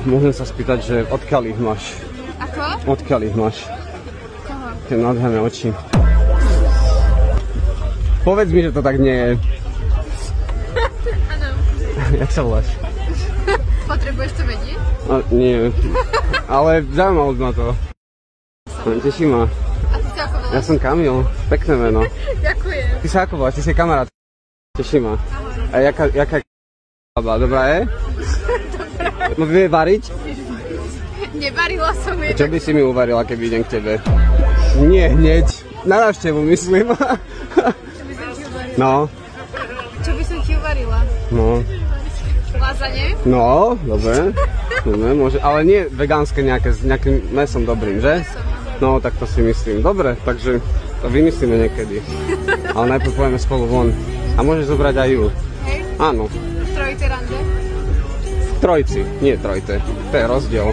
môžem sa spýtať, že odkiaľ ich máš? Ako? Odkiaľ ich máš? Koho? Tie nádherné oči. Povedz mi, že to tak nie je. Áno. Jak sa voláš? Potrebuješ to vedieť? No, nie. Ale zaujímalo ma to. Teší ma. A ty sa ako voláš? Ja som Kamil. Pekné meno. Ďakujem. Ty sa ako voláš? Ty si kamarát. Teší ma. A jaká dobrá je? No vie variť? Nevarila som jej. Čo by si mi uvarila, keby idem k tebe? Nie, hneď. Na návštevu, myslím. Čo by som ti uvarila? No. Čo by som ti uvarila? No. Lázanie? No, dobre. Dobre, môže. Ale nie vegánske nejaké, s nejakým mesom dobrým, že? No, tak to si myslím. Dobre, takže to vymyslíme niekedy. Ale najprv pôjdeme spolu von. A môžeš zobrať aj ju. Hej? Áno. Trojité rande? Trojci, nie trojte. To je rozdiel.